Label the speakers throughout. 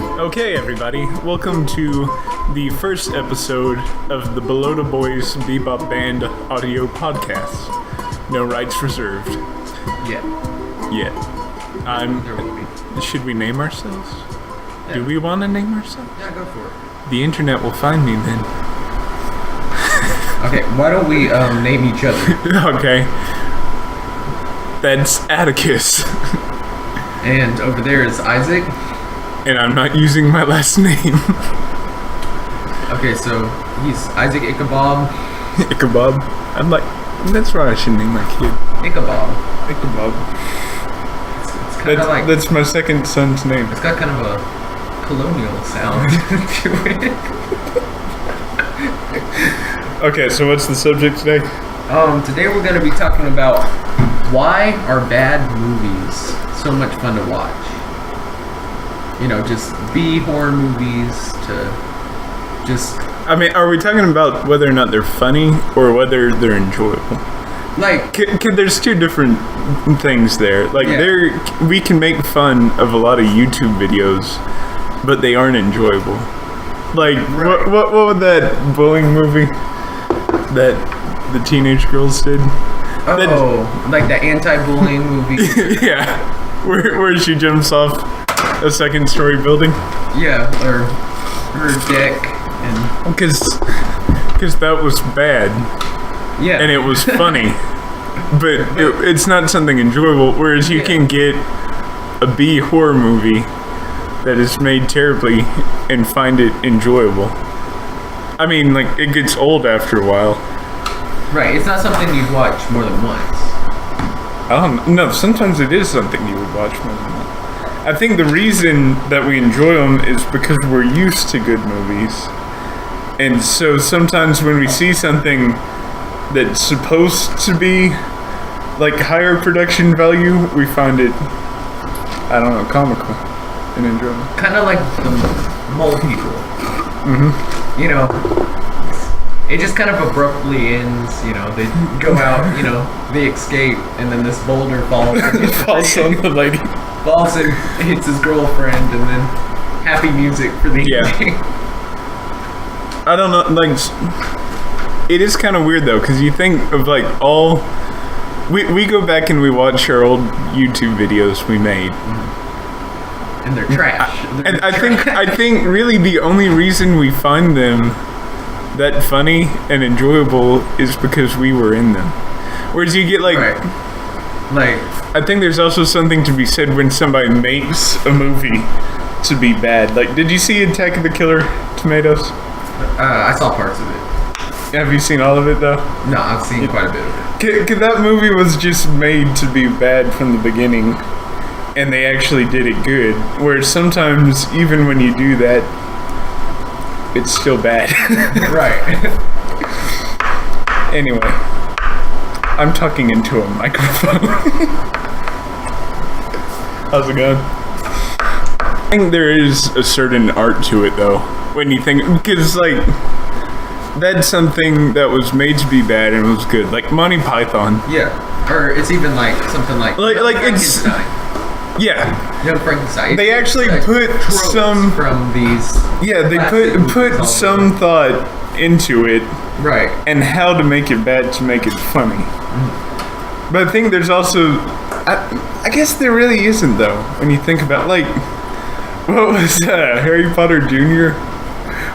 Speaker 1: Okay, everybody, welcome to the first episode of the Belota Boys Bebop Band audio podcast. No rights reserved.
Speaker 2: Yeah. There will be.
Speaker 1: Should we name ourselves?
Speaker 2: Yeah.
Speaker 1: Do we want to name ourselves?
Speaker 2: Yeah, go for it.
Speaker 1: The internet will find me then.
Speaker 2: Okay, why don't we name each other?
Speaker 1: Okay. That's Atticus.
Speaker 2: And over there is Isaac.
Speaker 1: And I'm not using my last name.
Speaker 2: Okay, so he's Isaac Ichabod.
Speaker 1: Ichabod. That's what I should name my kid.
Speaker 2: Ichabod.
Speaker 1: Ichabod.
Speaker 2: It's kind of like...
Speaker 1: That's my second son's name.
Speaker 2: It's got kind of a colonial sound to it.
Speaker 1: Okay, so what's the subject today?
Speaker 2: Today we're going to be talking about why are bad movies so much fun to watch? You know, just B horror movies to just...
Speaker 1: I mean, are we talking about whether or not they're funny or whether they're enjoyable?
Speaker 2: Like...
Speaker 1: There's two different things there. Like,
Speaker 2: Yeah.
Speaker 1: we can make fun of a lot of YouTube videos, but they aren't enjoyable. Like,
Speaker 2: Right.
Speaker 1: what was that bullying movie that the teenage girls did?
Speaker 2: Like the anti-bullying movie.
Speaker 1: Yeah, where she jumps off a second-story building.
Speaker 2: Yeah, or her deck and...
Speaker 1: Because that was bad.
Speaker 2: Yeah.
Speaker 1: And it was funny, but it's not something enjoyable. Whereas you can get a B horror movie that is made terribly and find it enjoyable. I mean, like, it gets old after a while.
Speaker 2: Right, it's not something you'd watch more than once.
Speaker 1: No, sometimes it is something you would watch more than once. I think the reason that we enjoy them is because we're used to good movies. And so sometimes when we see something that's supposed to be like higher production value, we find it, I don't know, comical and enjoyable.
Speaker 2: Kind of like the mole people.
Speaker 1: Mm-hmm.
Speaker 2: You know, it just kind of abruptly ends, you know, they go out, you know, they escape, and then this boulder falls and hits
Speaker 1: Falls on the lady.
Speaker 2: falls and hits his girlfriend, and then happy music for the evening.
Speaker 1: I don't know, like, it is kind of weird though, because you think of like we go back and we watch our old YouTube videos we made.
Speaker 2: And they're trash.
Speaker 1: I think really the only reason we find them that funny and enjoyable is because we were in them. Whereas you get like I think there's also something to be said when somebody makes a movie to be bad. Like, did you see Attack of the Killer Tomatoes?
Speaker 2: I saw parts of it.
Speaker 1: Have you seen all of it though?
Speaker 2: No, I've seen quite a bit of it.
Speaker 1: Cause that movie was just made to be bad from the beginning, and they actually did it good. Whereas sometimes, even when you do that, it's still bad.
Speaker 2: Right.
Speaker 1: Anyway, I'm talking into a microphone. How's it going? I think there is a certain art to it, though, when you think, because, like, that's something that was made to be bad and was good, like Monty Python.
Speaker 2: Yeah, or it's even like something like
Speaker 1: it's yeah.
Speaker 2: Young Frankenstein.
Speaker 1: They actually put some
Speaker 2: from these.
Speaker 1: Yeah, they put some thought into it,
Speaker 2: right?
Speaker 1: And how to make it bad to make it funny. Mm-hmm. But I think there's also, I guess there really isn't though. When you think about like, what was Harry Potter Jr.?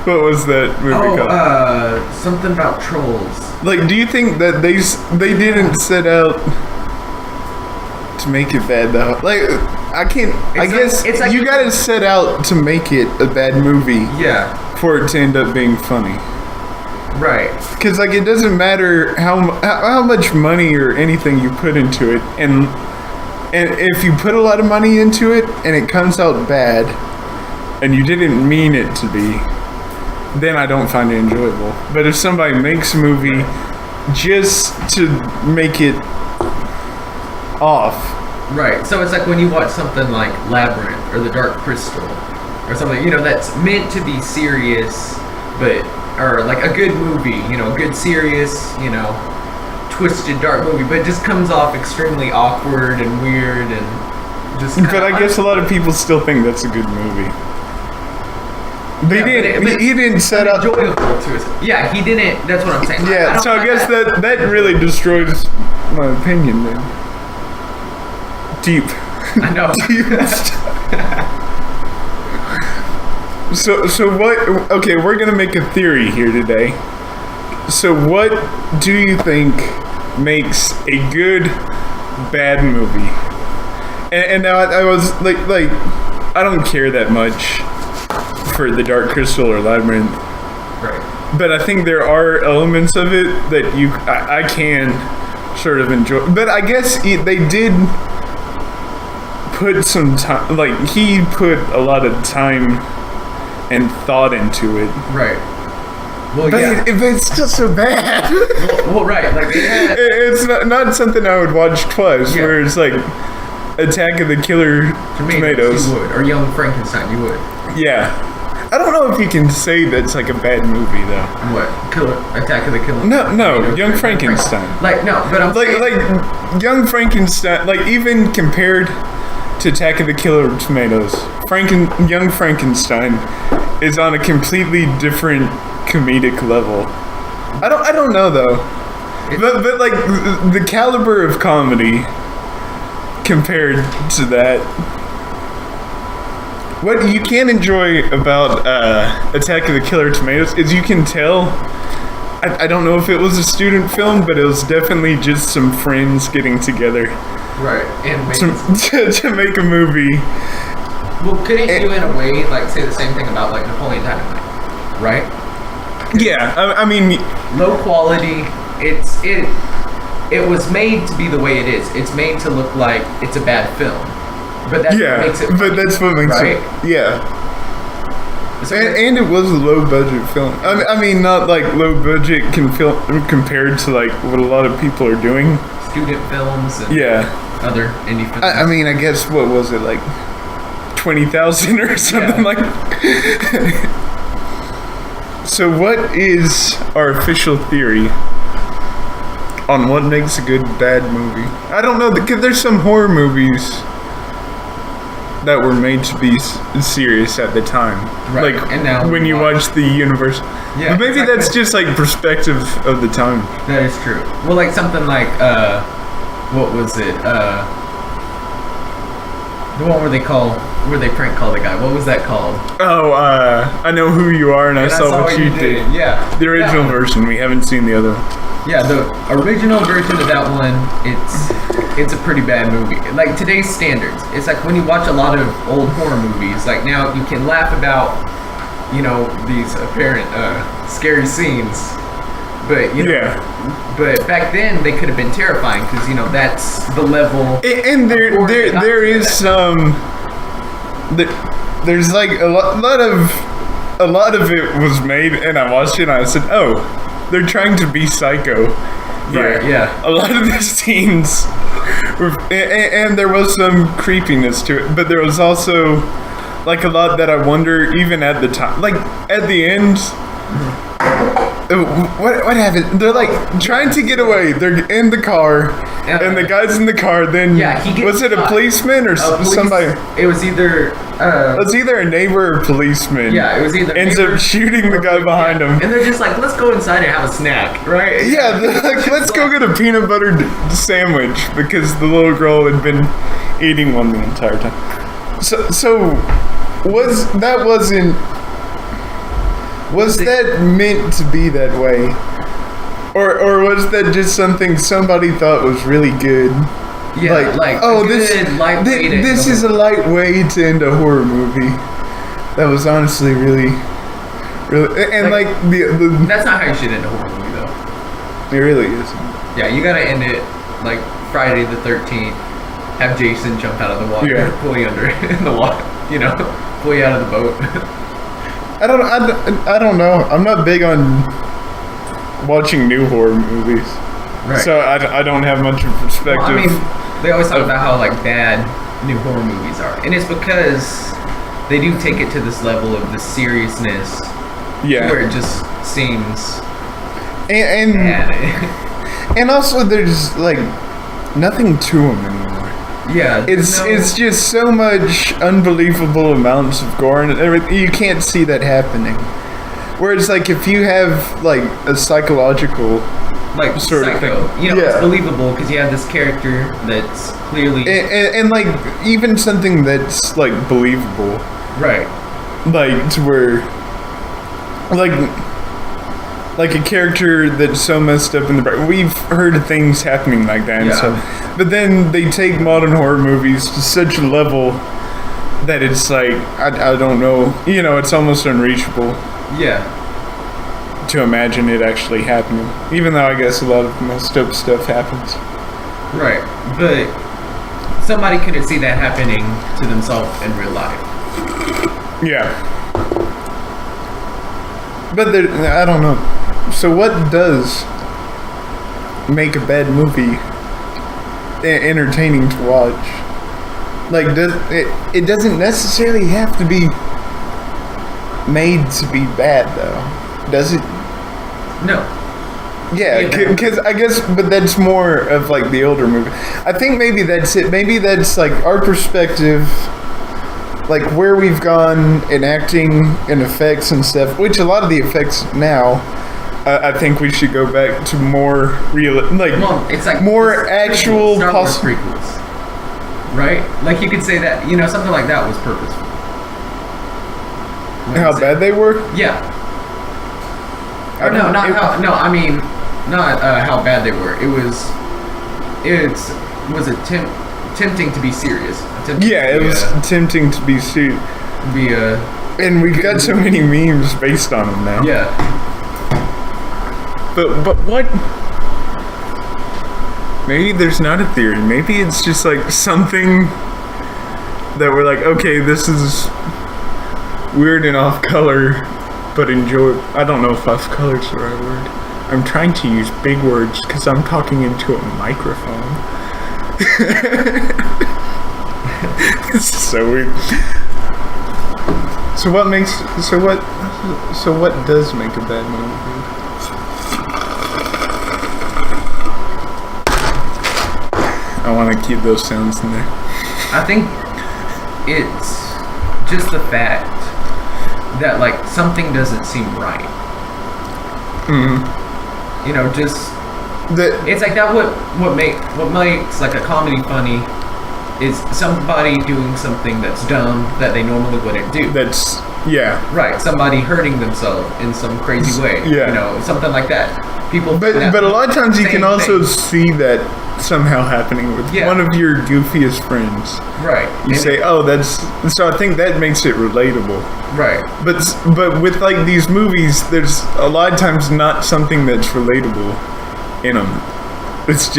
Speaker 1: What was that movie called?
Speaker 2: Something about trolls.
Speaker 1: Like, do you think that they didn't set out to make it bad though? Like, I guess you gotta set out to make it a bad movie.
Speaker 2: Yeah. For
Speaker 1: it to end up being funny.
Speaker 2: Right.
Speaker 1: Because like it doesn't matter how much money or anything you put into it, and if you put a lot of money into it and it comes out bad, and you didn't mean it to be, then I don't find it enjoyable. But if somebody makes a movie just to make it off.
Speaker 2: Right. So it's like when you watch something like Labyrinth or The Dark Crystal or something, you know, that's meant to be serious, or like a good movie, you know, good serious, you know, twisted dark movie, but it just comes off extremely awkward and weird and just.
Speaker 1: But I guess a lot of people still think that's a good movie. But he didn't set up.
Speaker 2: Enjoyable to us. Yeah, he didn't. That's what I'm saying.
Speaker 1: Yeah, so I guess that really destroys my opinion then. Deep.
Speaker 2: I know.
Speaker 1: So what? Okay, we're gonna make a theory here today. So what do you think makes a good bad movie? And now I was like I don't care that much for The Dark Crystal or Labyrinth.
Speaker 2: Right.
Speaker 1: But I think there are elements of it that I can sort of enjoy. But I guess they did put some time, like he put a lot of time and thought into it.
Speaker 2: Right. Well,
Speaker 1: but
Speaker 2: yeah.
Speaker 1: It's still so bad.
Speaker 2: well, right. Like
Speaker 1: it's not something I would watch twice. Yeah. Where it's like Attack of the Killer Tomatoes.
Speaker 2: You would, or Young Frankenstein. You would.
Speaker 1: Yeah. I don't know if you can say that's like a bad movie though.
Speaker 2: What? Attack of the Killer?
Speaker 1: No, Young Frankenstein.
Speaker 2: Like no, but I'm
Speaker 1: like Young Frankenstein. Like even compared to Attack of the Killer Tomatoes, Young Frankenstein is on a completely different comedic level. I don't know though. But like the caliber of comedy compared to that. What you can enjoy about Attack of the Killer Tomatoes is you can tell. I don't know if it was a student film, but it was definitely just some friends getting together.
Speaker 2: Right, and
Speaker 1: to make a movie.
Speaker 2: Well, couldn't you in a way like say the same thing about like Napoleon Dynamite, right?
Speaker 1: Yeah, I mean,
Speaker 2: low quality. It was made to be the way it is. It's made to look like it's a bad film, but that's what makes it.
Speaker 1: But that's what makes it. Yeah. So and it was a low budget film. I mean, not like low budget compared to like what a lot of people are doing.
Speaker 2: Student films. And other indie films.
Speaker 1: I mean, I guess what was it like 20,000 or something like. So what is our official theory on what makes a good bad movie? I don't know, because there's some horror movies that were made to be serious at the time.
Speaker 2: Right.
Speaker 1: Like
Speaker 2: and now
Speaker 1: when you watch the universe. Yeah, but maybe that's just like perspective of the time.
Speaker 2: That is true. Well, like something like what was it? The one where they prank call the guy. What was that called?
Speaker 1: Oh, I Know Who You Are and I Saw What You Did.
Speaker 2: Yeah.
Speaker 1: The original version. We haven't seen the other one.
Speaker 2: Yeah, the original version of that one, it's a pretty bad movie. Like today's standards. It's like when you watch a lot of old horror movies, like now you can laugh about, these apparent scary scenes. But but back then they could have been terrifying because that's the level. And
Speaker 1: there is some. There's like a lot of it was made, and I watched it and I said, oh, they're trying to be psycho.
Speaker 2: Right. Yeah.
Speaker 1: A lot of the scenes, and there was some creepiness to it, but there was also like a lot that I wonder even at the time, like at the end. Mm-hmm. What happened? They're like trying to get away. They're in the car, and the guy's in the car. Then was it a policeman or somebody?
Speaker 2: It was either.
Speaker 1: It was either a neighbor or policeman.
Speaker 2: Yeah, it was either.
Speaker 1: Ends up shooting the guy behind him,
Speaker 2: and they're just like, "Let's go inside and have a snack," right?
Speaker 1: Yeah, like, let's go get a peanut butter sandwich because the little girl had been eating one the entire time. Was that meant to be that way? Or was that just something somebody thought was really good?
Speaker 2: Yeah, like
Speaker 1: this is a light way to end a horror movie. That was honestly really, and like the
Speaker 2: that's not how you should end a horror movie though.
Speaker 1: It really isn't.
Speaker 2: Yeah, you gotta end it like Friday the 13th. Have Jason jump out of the water, pull you under in the water, pull you out of the boat.
Speaker 1: I don't know. I'm not big on watching new horror movies, right. So I don't have much of a perspective.
Speaker 2: Well, I mean, they always talk about how like bad new horror movies are, and it's because they do take it to this level of the seriousness, where it just seems
Speaker 1: and also there's like nothing to them anymore.
Speaker 2: Yeah,
Speaker 1: It's just so much unbelievable amounts of gore and everything. You can't see that happening. Whereas, like, if you have like a psychological
Speaker 2: like
Speaker 1: sort of
Speaker 2: Psycho.
Speaker 1: thing.
Speaker 2: You know,
Speaker 1: Yeah.
Speaker 2: it's believable because you have this character that's clearly
Speaker 1: and like even something that's like believable,
Speaker 2: right.
Speaker 1: like to where like a character that's so messed up in the brain. We've heard of things happening like that, and
Speaker 2: Yeah.
Speaker 1: so, but then they take modern horror movies to such a level that it's like I don't know, you know, it's almost unreachable
Speaker 2: Yeah.
Speaker 1: to imagine it actually happening. Even though I guess a lot of messed up stuff happens.
Speaker 2: Right. But somebody couldn't see that happening to themselves in real life.
Speaker 1: Yeah. But there, I don't know. So what does make a bad movie entertaining to watch? Like, it doesn't necessarily have to be made to be bad, though, does it?
Speaker 2: No.
Speaker 1: Yeah,
Speaker 2: Yeah.
Speaker 1: because I guess, but that's more of like the older movie. I think maybe that's it. Maybe that's like our perspective, like where we've gone in acting and effects and stuff. Which a lot of the effects now, I think we should go back to more real, like
Speaker 2: Well, it's like
Speaker 1: more
Speaker 2: it's
Speaker 1: actual
Speaker 2: Star Wars
Speaker 1: possible.
Speaker 2: prequels. Right? Like you could say that, you know, something like that was purposeful.
Speaker 1: How bad they were?
Speaker 2: Yeah. Or no, not how. No, I mean, not how bad they were. Was tempting to be serious.
Speaker 1: Yeah, it was tempting to be sued,
Speaker 2: Be a
Speaker 1: and we've got so many memes based on them now.
Speaker 2: yeah.
Speaker 1: But what? Maybe there's not a theory. Maybe it's just like something that we're like, okay, this is weird and off color, but enjoy. I don't know if off color is the right word. I'm trying to use big words because I'm talking into a microphone. This is so weird. So what does make a bad movie? I want to keep those sounds in there.
Speaker 2: I think it's just the fact that like something doesn't seem right. You know, just it's like that. What makes like a comedy funny is somebody doing something that's dumb that they normally wouldn't do.
Speaker 1: That's yeah.
Speaker 2: Right, somebody hurting themselves in some crazy way.
Speaker 1: Yeah.
Speaker 2: You know, something like that. People.
Speaker 1: But a lot of times you
Speaker 2: same
Speaker 1: can also
Speaker 2: thing.
Speaker 1: see that somehow happening with
Speaker 2: Yeah.
Speaker 1: one of your goofiest friends.
Speaker 2: Right.
Speaker 1: You
Speaker 2: And-
Speaker 1: say, "Oh, that's," so I think that makes it relatable.
Speaker 2: Right.
Speaker 1: But with like these movies, there's a lot of times not something that's relatable in them. It's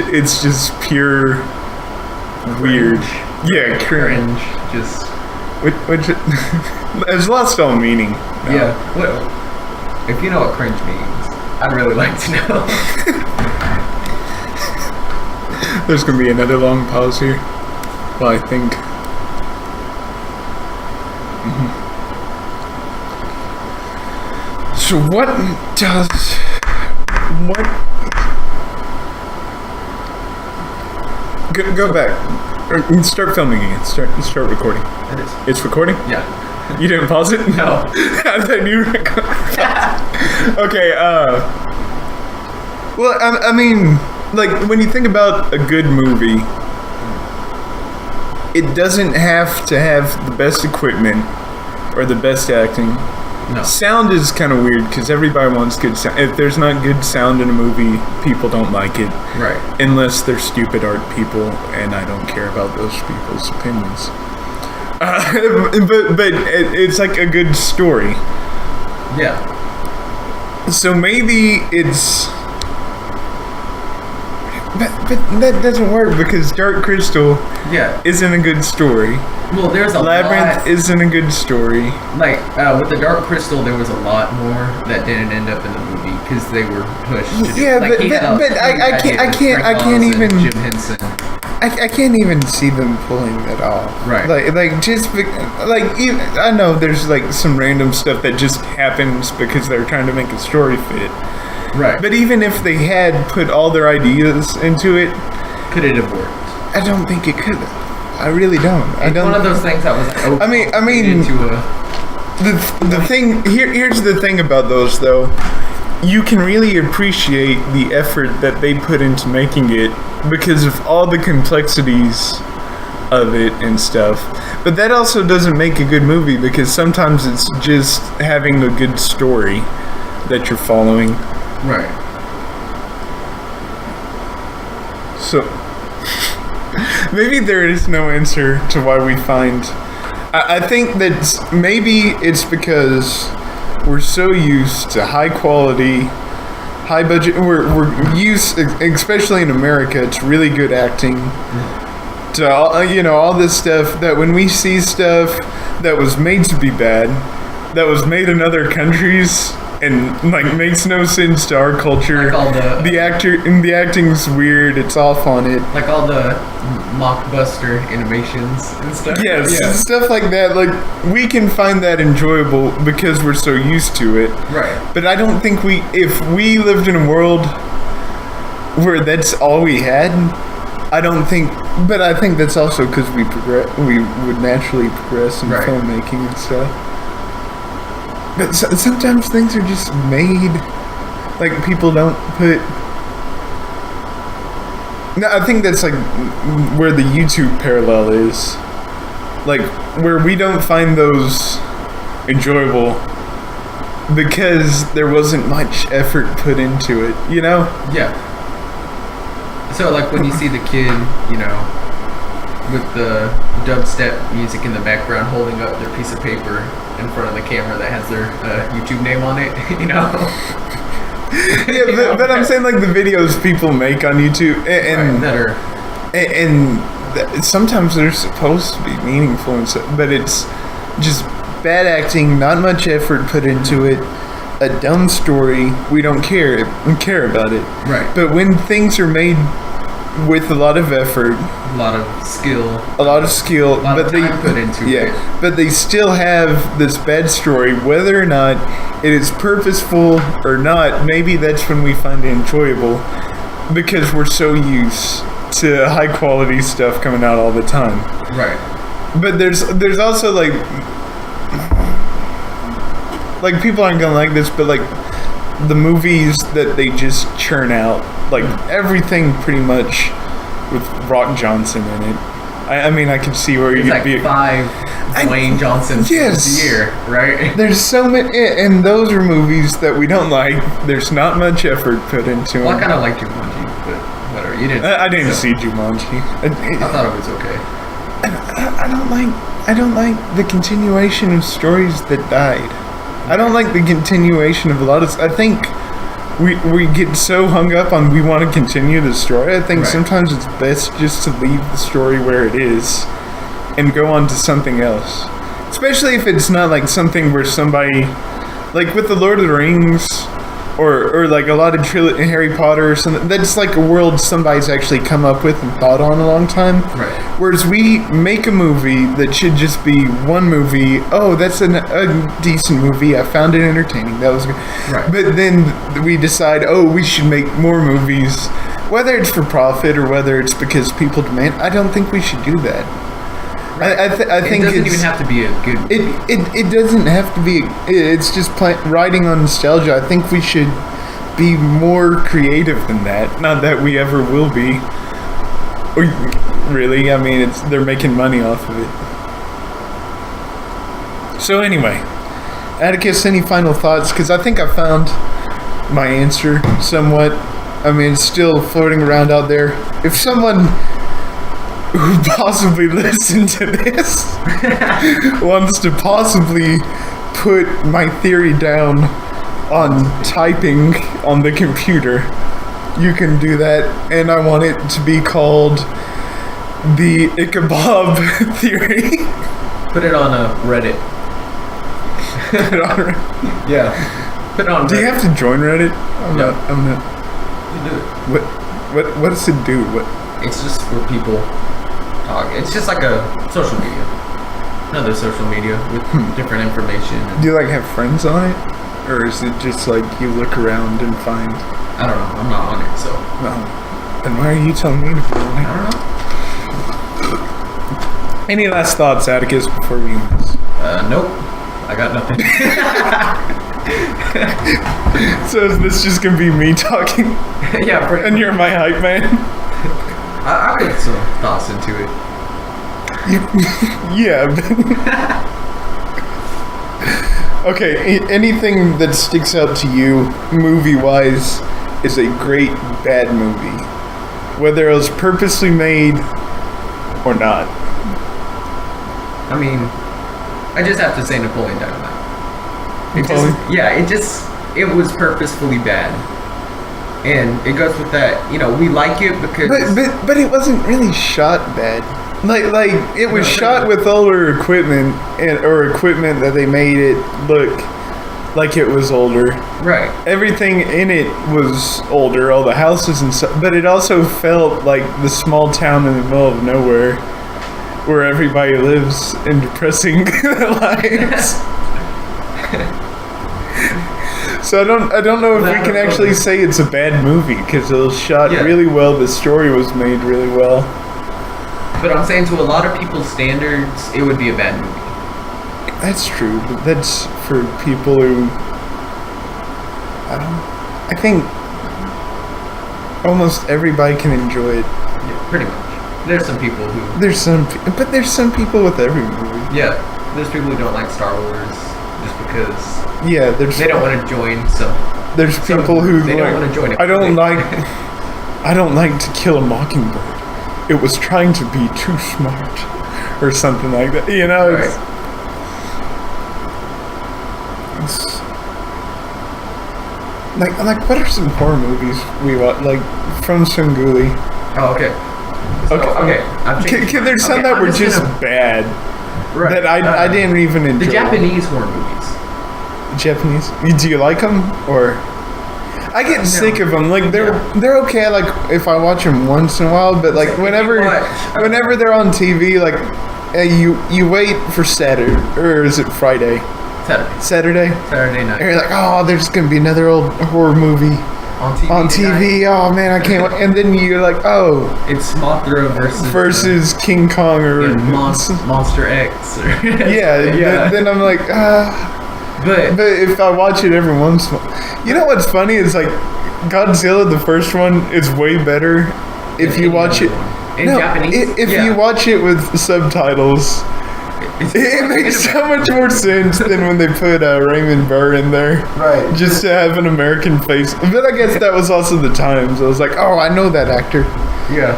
Speaker 1: just pure weird. Yeah, cringe.
Speaker 2: Just.
Speaker 1: Which has lost all meaning. now.
Speaker 2: Yeah. Well, if you know what cringe means, I'd really like to know.
Speaker 1: There's gonna be another long pause here. Well, I think. So what? Go back. Or start filming again. Start recording.
Speaker 2: It is.
Speaker 1: It's recording?
Speaker 2: Yeah.
Speaker 1: You didn't pause it?
Speaker 2: No.
Speaker 1: I thought you were Okay, well, I mean, like, when you think about a good movie, it doesn't have to have the best equipment or the best acting.
Speaker 2: No.
Speaker 1: Sound is kind of weird because everybody wants good sound. If there's not good sound in a movie, people don't like it.
Speaker 2: Right.
Speaker 1: Unless they're stupid art people, and I don't care about those people's opinions. But it's like a good story.
Speaker 2: Yeah.
Speaker 1: So maybe it's... But that doesn't work because Dark Crystal
Speaker 2: Yeah.
Speaker 1: isn't a good story.
Speaker 2: Well, there's a
Speaker 1: Labyrinth
Speaker 2: lot.
Speaker 1: isn't a good story.
Speaker 2: Like with the Dark Crystal, there was a lot more that didn't end up in the movie because they were pushed. To do,
Speaker 1: Yeah,
Speaker 2: like,
Speaker 1: but
Speaker 2: he helped-
Speaker 1: I
Speaker 2: he
Speaker 1: can't
Speaker 2: Frank Oz and
Speaker 1: even
Speaker 2: Jim Henson.
Speaker 1: I can't even see them pulling that off.
Speaker 2: Right.
Speaker 1: Like just even, I know there's like some random stuff that just happens because they're trying to make a story fit.
Speaker 2: Right.
Speaker 1: But even if they had put all their ideas into it,
Speaker 2: could it have worked?
Speaker 1: I don't think it could have. I really don't. I don't.
Speaker 2: One of those things that was. Like,
Speaker 1: I mean,
Speaker 2: into a.
Speaker 1: the thing here's the thing about those though. You can really appreciate the effort that they put into making it because of all the complexities of it and stuff. But that also doesn't make a good movie because sometimes it's just having a good story that you're following.
Speaker 2: Right.
Speaker 1: So maybe there is no answer to why we find. I think that maybe it's because we're so used to high quality, high budget. We're used, especially in America, to really good acting. To all this stuff that when we see stuff that was made to be bad, that was made in other countries and like makes no sense to our culture.
Speaker 2: Like all
Speaker 1: the acting's weird. It's off on it.
Speaker 2: Like all the mockbuster animations and stuff.
Speaker 1: Yes, stuff like that. Like we can find that enjoyable because we're so used to it.
Speaker 2: Right.
Speaker 1: But I don't think if we lived in a world where that's all we had, I don't think. But I think that's also because we would naturally progress in filmmaking and stuff. But sometimes things are just made like people don't put. No, I think that's like where the YouTube parallel is, like where we don't find those enjoyable because there wasn't much effort put into it, you know?
Speaker 2: Yeah. So like when you see the kid, with the dubstep music in the background holding up their piece of paper in front of the camera that has their YouTube name on it,
Speaker 1: Yeah, but I'm saying like the videos people make on YouTube and sometimes they're supposed to be meaningful and stuff, but it's just bad acting, not much effort put into it, a dumb story. We don't care about it.
Speaker 2: Right.
Speaker 1: But when things are made with a lot of effort,
Speaker 2: a lot of skill,
Speaker 1: a lot of
Speaker 2: time put into it.
Speaker 1: But they still have this bad story, whether or not it is purposeful or not. Maybe that's when we find it enjoyable because we're so used to high quality stuff coming out all the time.
Speaker 2: Right.
Speaker 1: But there's also like people aren't gonna like this, but like the movies that they just churn out, like everything pretty much with Rock Johnson in it. I mean, I can see where you'd
Speaker 2: like
Speaker 1: be
Speaker 2: 5 Dwayne Johnsons a year, right?
Speaker 1: There's so many, and those are movies that we don't like. There's not much effort put into them.
Speaker 2: Well, I kind of like Jumanji, but whatever. You didn't.
Speaker 1: I didn't see Jumanji.
Speaker 2: I thought it was okay.
Speaker 1: I don't like the continuation of stories that died. I don't like the continuation of a lot of. I think we get so hung up on we want to continue the story. I think sometimes it's best just to leave the story where it is and go on to something else. Especially if it's not like something where somebody, like with the Lord of the Rings or like a lot of Harry Potter or something, that's like a world somebody's actually come up with and thought on a long time.
Speaker 2: Right.
Speaker 1: Whereas we make a movie that should just be one movie. Oh, that's a decent movie. I found it entertaining. That was good.
Speaker 2: Right.
Speaker 1: But then we decide, we should make more movies. Whether it's for profit or whether it's because people demand, I don't think we should do that.
Speaker 2: Right.
Speaker 1: I think
Speaker 2: it doesn't even have to be a good movie.
Speaker 1: It doesn't have to be. It's just riding on nostalgia. I think we should be more creative than that. Not that we ever will be. Really, I mean, they're making money off of it. So anyway, Atticus, any final thoughts? Because I think I found my answer somewhat. I mean, it's still floating around out there. If someone who possibly listened to this wants to possibly put my theory down on typing on the computer, you can do that, and I want it to be called the Ichabod theory.
Speaker 2: Put it on Reddit.
Speaker 1: Put it on Reddit.
Speaker 2: Yeah. Put it on Reddit.
Speaker 1: Do you have to join Reddit? I'm not.
Speaker 2: You do it.
Speaker 1: What does it do?
Speaker 2: It's just where people talk. It's just like a social media. Another social media with different information.
Speaker 1: Do you like have friends on it? Or is it just like you look around and find?
Speaker 2: I don't know. I'm not on it, so.
Speaker 1: No. Then why are you telling me to be on it?
Speaker 2: I don't know.
Speaker 1: Any last thoughts, Atticus, before we end this?
Speaker 2: Nope. I got nothing.
Speaker 1: So is this just gonna be me talking?
Speaker 2: Yeah, pretty
Speaker 1: And you're my hype man?
Speaker 2: I put some thoughts into it.
Speaker 1: Yeah. Okay, anything that sticks out to you, movie-wise, is a great bad movie. Whether it was purposely made or not.
Speaker 2: I mean, I just have to say Napoleon Dynamite. It was purposefully bad. And it goes with that, we like it because...
Speaker 1: But it wasn't really shot bad. Like it was shot with older equipment or equipment that they made it look like it was older.
Speaker 2: Right.
Speaker 1: Everything in it was older, all the houses and stuff, but it also felt like the small town in the middle of nowhere where everybody lives in depressing lives. So I don't know if we can actually say it's a bad movie because it was shot really well. The story was made really well.
Speaker 2: But I'm saying to a lot of people's standards, it would be a bad movie.
Speaker 1: That's true, but that's for people who I think almost everybody can enjoy it.
Speaker 2: Yeah, pretty much. There's some people who...
Speaker 1: There's some people with every movie.
Speaker 2: Yeah, there's people who don't like Star Wars just because...
Speaker 1: Yeah,
Speaker 2: they don't want to join some...
Speaker 1: There's people who...
Speaker 2: They don't want to join it.
Speaker 1: I don't like To Kill a Mockingbird. It was trying to be too smart. Or something like that.
Speaker 2: Right.
Speaker 1: It's like what are some horror movies we watch? Like, from Sunguli.
Speaker 2: Oh, okay. Okay.
Speaker 1: There's some that were just bad.
Speaker 2: Right.
Speaker 1: That I didn't even enjoy.
Speaker 2: The Japanese horror movies.
Speaker 1: Japanese? Do you like them? Or... I get sick of them. Like, they're okay, like, if I watch them once in a while, but, like, whenever they're on TV, like, you wait for Saturday, or is it Friday? Saturday night. And you're like, oh, there's going to be another old horror movie on TV. Oh, man, I can't wait. And then you're like, oh.
Speaker 2: It's Mothra
Speaker 1: versus King Kong or...
Speaker 2: Monster X. Or
Speaker 1: yeah. Then I'm like, But if I watch it every once in a while... You know what's funny is, like, Godzilla, the first one, is way better if you watch it...
Speaker 2: In Japanese?
Speaker 1: If you watch it with subtitles... It makes so much more sense than when they put Raymond Burr in there.
Speaker 2: Right.
Speaker 1: Just to have an American face. But I guess that was also the times. I was like, oh, I know that actor.
Speaker 2: Yeah.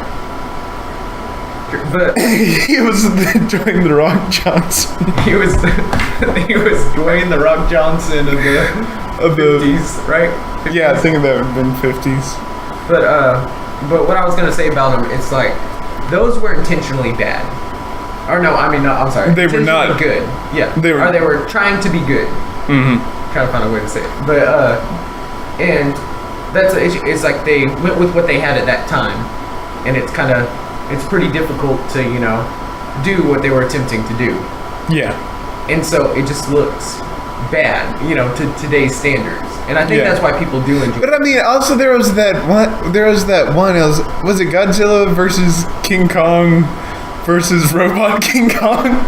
Speaker 2: But
Speaker 1: he was Dwayne The Rock Johnson.
Speaker 2: he was Dwayne The Rock Johnson of the 50s, right? 50s?
Speaker 1: Yeah, I think that would have been 50s.
Speaker 2: But what I was gonna say about them, it's like those were intentionally bad. Or no, I'm sorry.
Speaker 1: They were not
Speaker 2: good. Yeah. They were trying to be good.
Speaker 1: Mm-hmm.
Speaker 2: Trying to find a way to say it. But and that's the issue. It's like they went with what they had at that time, and it's pretty difficult to do what they were attempting to do.
Speaker 1: Yeah.
Speaker 2: And so it just looks bad, to today's standards. And I think that's why people do enjoy it.
Speaker 1: But I mean, also there was that one. Was it Godzilla versus King Kong versus Robot King Kong?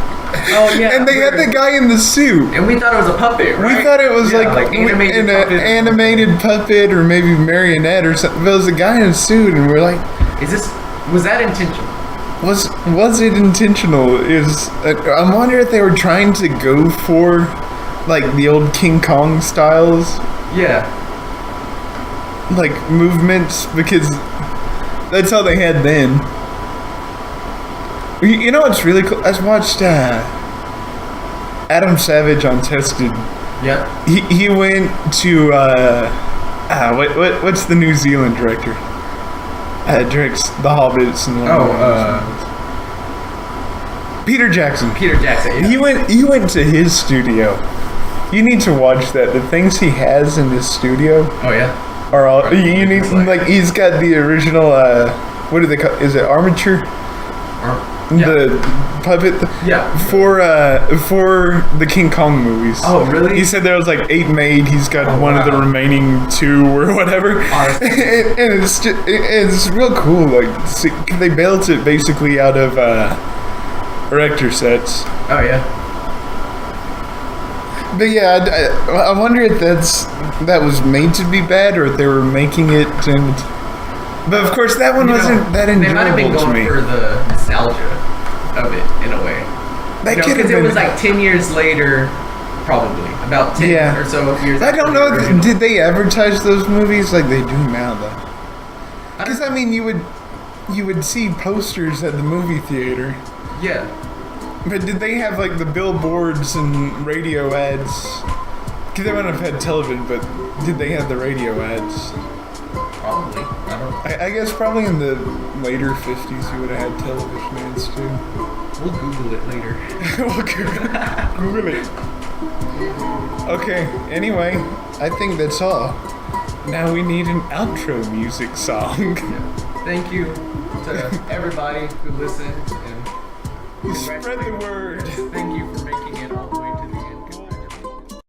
Speaker 2: Oh yeah.
Speaker 1: And they had the guy in the suit.
Speaker 2: And we thought it was a puppet, right?
Speaker 1: We thought it was like an animated puppet or maybe marionette or something. But it was a guy in a suit, and we're like,
Speaker 2: was that intentional?
Speaker 1: Was it intentional? I wonder if they were trying to go for like the old King Kong styles.
Speaker 2: Yeah.
Speaker 1: Like movements, because that's all they had then. You know what's really cool? I watched Adam Savage on Tested.
Speaker 2: Yeah.
Speaker 1: He went to what's the New Zealand director? Directs The Hobbits and Peter Jackson.
Speaker 2: Peter Jackson. Yeah.
Speaker 1: He went to his studio. You need to watch that. The things he has in his studio.
Speaker 2: Oh yeah.
Speaker 1: Are all you need. Like he's got the original. What do they call? Is it armature? The puppet. For the King Kong movies.
Speaker 2: Oh really?
Speaker 1: He said there was like 8 made. He's got one of the remaining 2 or whatever. And it's real cool. Like they built it basically out of erector sets.
Speaker 2: Oh yeah.
Speaker 1: But yeah, I wonder if that was made to be bad, or if they were making it to. But of course, that one wasn't that enjoyable
Speaker 2: They might have been
Speaker 1: to
Speaker 2: going
Speaker 1: me.
Speaker 2: for the nostalgia of it in a way.
Speaker 1: That could have
Speaker 2: Because it
Speaker 1: been.
Speaker 2: was like 10 years later, probably about 10 or so years.
Speaker 1: I don't
Speaker 2: after the
Speaker 1: know.
Speaker 2: original.
Speaker 1: Did they advertise those movies like they do now, though? Because I mean, you would see posters at the movie theater.
Speaker 2: Yeah.
Speaker 1: But did they have like the billboards and radio ads? Because they wouldn't have had television, but did they have the radio ads?
Speaker 2: Probably. I don't.
Speaker 1: I guess probably in the later 50s you would have had television ads too.
Speaker 2: We'll Google it later.
Speaker 1: We'll Google it. Okay, anyway, I think that's all. Now we need an outro music song.
Speaker 2: Thank you to everybody who listened and
Speaker 1: Spread the word.
Speaker 2: Thank you for